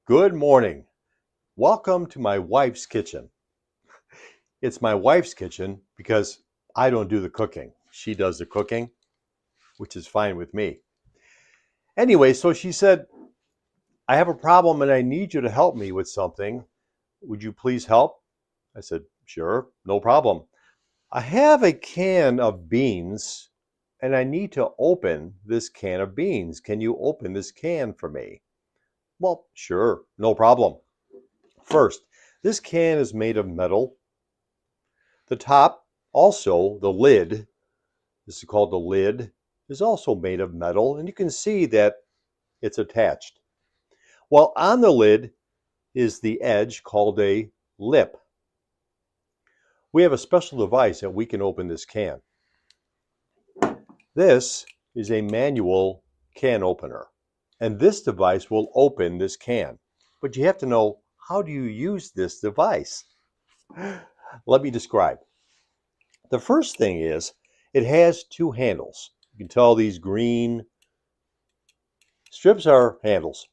Good morning. Welcome to my wife's kitchen. It's my wife's kitchen because I don't do the cooking. She does the cooking, which is fine with me. Anyway, so she said, I have a problem and I need you to help me with something. Would you please help? I said, sure, no problem. I have a can of beans and I need to open this can of beans. Can you open this can for me? Well, sure, no problem. First, this can is made of metal. The top, also the lid, this is called the lid, is also made of metal, and you can see that it's attached. Well, on the lid is the edge called a lip. We have a special device that we can open this can. This is a manual can opener, and this device will open this can. But you have to know, how do you use this device? Let me describe. The first thing is it has two handles. You can tell these green strips are handles.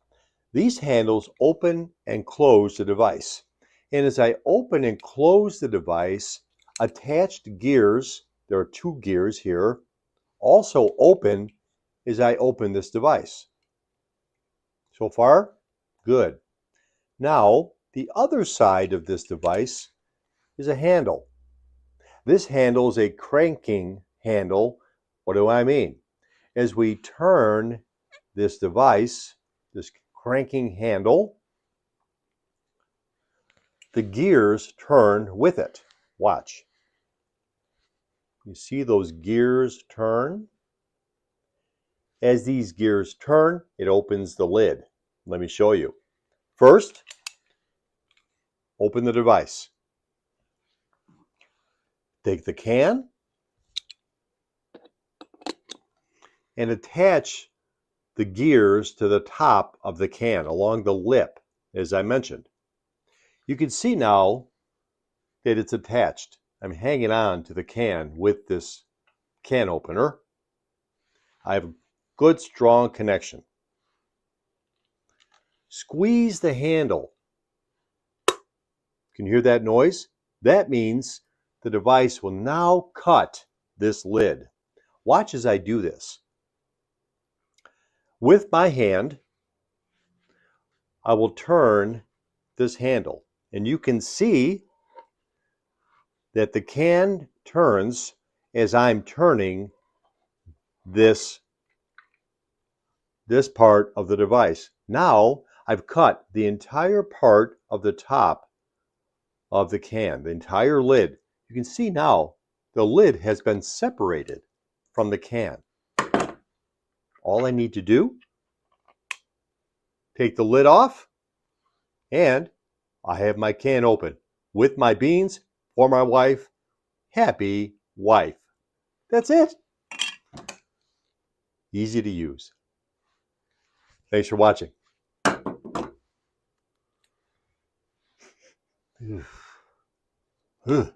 These handles open and close the device. And as I open and close the device, attached gears, there are two gears here, also open as I open this device. So far, good. Now, the other side of this device is a handle. This handle is a cranking handle. What do I mean? As we turn this device, this cranking handle, the gears turn with it. Watch. You see those gears turn? As these gears turn, it opens the lid. Let me show you. First, open the device. Take the can and attach the gears to the top of the can along the lip, as I mentioned. You can see now that it's attached. I'm hanging on to the can with this can opener. I have a good, strong connection. Squeeze the handle. Can you hear that noise? That means the device will now cut this lid. Watch as I do this. With my hand, I will turn this handle, and you can see that the can turns as I'm turning this part of the device. Now I've cut the entire part of the top of the can, the entire lid. You can see now the lid has been separated from the can. All I need to do, take the lid off, and I have my can open with my beans for my wife. Happy wife. That's it. Easy to use. Thanks for watching. Ugh.